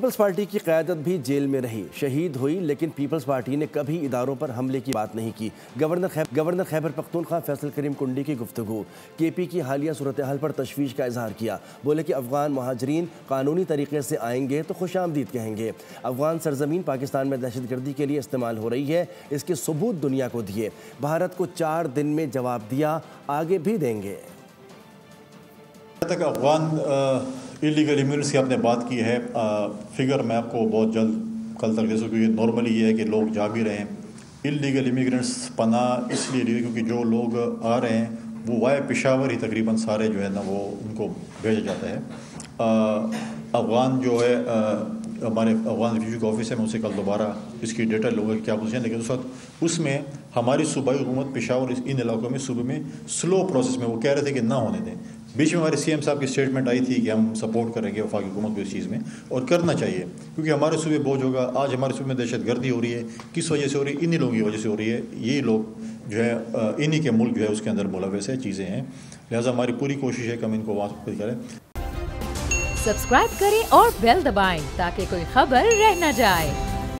Peoples party کی قیادت بھی جیل میں رہی، شہید ہوئی، لیکن پیپلز پارٹی نے کبھی اداروں پر حملے کی بات نہیں کی۔ گورنر خیبر پختونخوا فیصل کریم کنڈی کی گفتگو، کے پی کی حالیہ صورتحال پر تشویش کا اظہار کیا۔ بولے کہ افغان مہاجرین قانونی طریقے سے آئیں گے تو خوش آمدید کہیں گے۔ افغان سرزمین پاکستان میں دہشت گردی کے لیے استعمال ہو رہی ہے، اس کے ثبوت دنیا کو دیے۔ بھارت کو 4 دن میں جواب دیا، آگے بھی دیں گے۔ تک افغان ایلیگل امیگرینٹس کی آپ نے بات کی ہے، فگر میں آپ کو بہت جلد کل تک دے سکوں۔ کیونکہ نارملی یہ ہے کہ لوگ جا بھی رہے ہیں۔ ایلیگل امیگرینٹس پناہ اس لیے لیے کیونکہ جو لوگ آ رہے ہیں وہ وائے پشاور ہی تقریباً سارے جو ہے نا وہ ان کو بھیجا جاتا ہے۔ افغان جو ہے ہمارے افغان ریفیوجی کا آفس ہے، میں اسے کل دوبارہ اس کی ڈیٹا لوں گا کہ کیا پوچھیں، لیکن اس وقت اس میں ہماری صوبائی حکومت پشاور ان علاقوں میں صوبے میں سلو پروسیس میں وہ کہہ رہے تھے کہ نہ ہونے دیں۔ بیچ میں ہمارے سی ایم صاحب کی اسٹیٹمنٹ آئی تھی کہ ہم سپورٹ کریں گے وفاقی حکومت کو اس چیز میں، اور کرنا چاہیے کیونکہ ہمارے صوبے بوجھ ہوگا۔ آج ہمارے صوبے میں دہشت گردی ہو رہی ہے، کس وجہ سے ہو رہی ہے؟ انہی لوگوں کی وجہ سے ہو رہی ہے۔ یہی لوگ جو ہے انہی کے ملک جو ہے اس کے اندر ملوث ہے، چیزیں ہیں، لہٰذا ہماری پوری کوشش ہے کہ ہم ان کو وہاں کریں۔ سبسکرائب کریں اور بیل دبائیں تاکہ کوئی خبر رہ نہ جائے۔